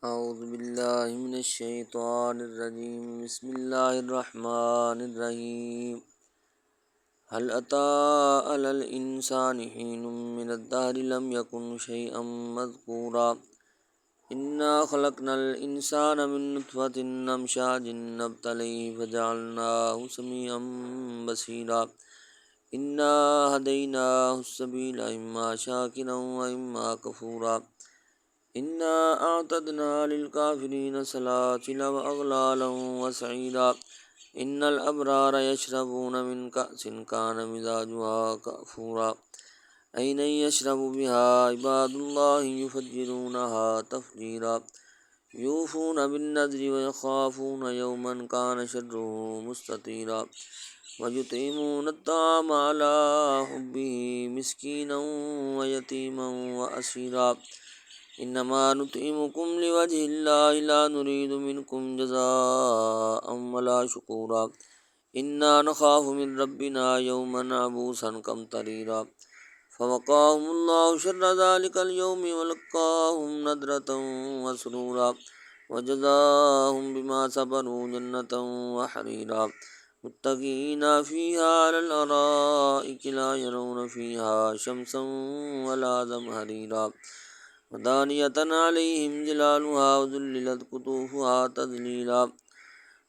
अऊज़ु बिल्लाहि मिनश शैतानिर रजीम बिस्मिल्लाहिर रहमानिर रहीम हल अता अलल इंसानि हीनुम मिनद दहरि लम यकुन शैअम मज़कूरा इन्ना खलक़नल इंसाना मिन नुत्फ़तिन अमशाजिन नब्तलीहि फजअलनाहु समीअम बसीरा इन्ना हदैनाहु अस्सबीला इम्मा शाकिरन व इम्मा कफूरा इन्ना अअतदना लिलकाफिरीन सलासिला व अगलालन व सईरा इन्नल अबरार यशरबून मिन कअसिन कान मिज़ाजुहा कफूरा ऐनन यशरबु बिहा इबादुल्लाहि युफ़ज्जिरूनहा तफ़जीरा यूफ़ून बिन्नज़्रि व यख़ाफ़ून यौमन कान शर्रुहु मुस्ततीरा व युतिमून अत्ताअम अला हुब्बिहि मिस्कीनन व यतीमन व असीरा इन्नमा नुत्इमुकुम लिवज्हिल्लाहि ला नुरीदु मिनकुम जज़ाअन वला शुकूरा इन्ना नख़ाफ़ु मिन रब्बिना यौमन अबूसन क़मतरीरा फ़वक़ाहुमुल्लाहु शर्र ज़ालिकल यौमि व लक़्क़ाहुम नद्रतन व सुरूरा व जज़ाहुम बिमा सबरू जन्नतन व हरीरा मुत्तक़ीना फ़ीहा अलल अराइकि ला यरौन फ़ीहा शम्सन वला ज़महरीरा वदानियतन अलैहिम ज़िलालुहा व ज़ुल्लिलत कुतूफ़ुहा तज़लीला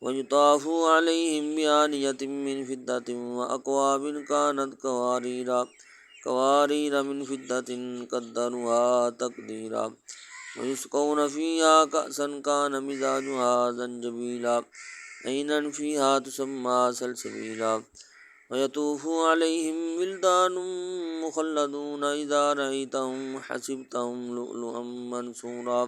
व युताफ़ु अलैहिम बिआनियतिन मिन फ़िद्दतिन व अक्वाबिन कानत क़वारीरा मिन फ़िद्दतिन क़द्दरुहा तक़दीरा व युस्क़ौन फ़ीहा कअसन कान मिज़ाजुहा ज़ंजबीला ऐनन फ़ीहा तुसम्मा सलसबीला व यतूफ़ु अलैहिम विल्दानुम मुख़ल्लदून इज़ा रअयतहुम हसिबतहुम लुअलुअम मनसूरा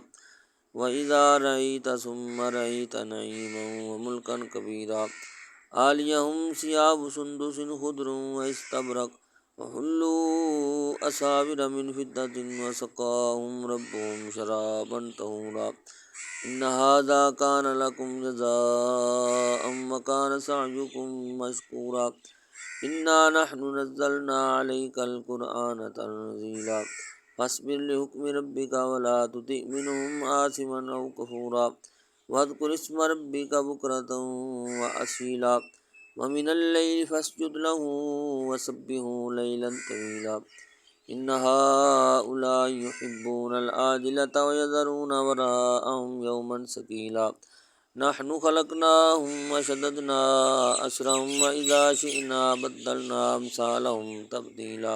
व इज़ा रअयत सुम्मा रअयत नईमन व मुल्कन कबीरा आलियहुम सियाबु सुंदुसिन खुदरुन व इस्तबरक़ व हुल्लू असाविर मिन फ़िद्दतिन व सक़ाहुम रब्बुहुम शराबन तहूरा इन्न हाज़ा कान लकुम जज़ाअन व कान सअयुकुम मशकूरा इन्ना नहनु नज़्ज़लना अलैकल क़ुरआन तंज़ीला फ़स्बिर लिहुक्मि रब्बिका वला तुति' मिनहुम आसिमन औ कफूरा वज़्कुर इस्म रब्बिका बुक्रतन व असीला व मिनल लैलि फ़स्जुद लहू वसब्बिहू लैलन तवीला इन्न हाउलाइ युहिब्बूनल आजिलता व यज़रूना वराअहुम यौमन सक़ीला नहनु खलक़नाहुम व शददना अस्रहुम व इज़ा शिअना बद्दलना अम्सालहुम तब्दीला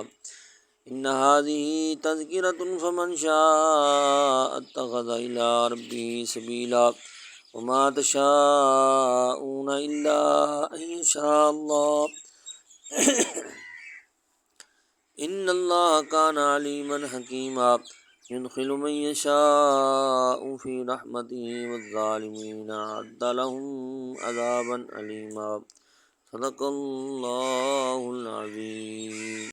इन्न हाज़िही तज़किरतुन फ़मन शाअ अत्तख़ज़ इला रब्बिही सबीला व मा तशाऊन इल्ला अन यशा अल्लाह इन्नल्लाह कान अलीमन हकीमा युद्खिलु मन यशाअ फ़ी रहमतिही वज़्ज़ालिमीन अअद्द लहुम अज़ाबन अलीमा सदक़ल्लाहुल अज़ीम।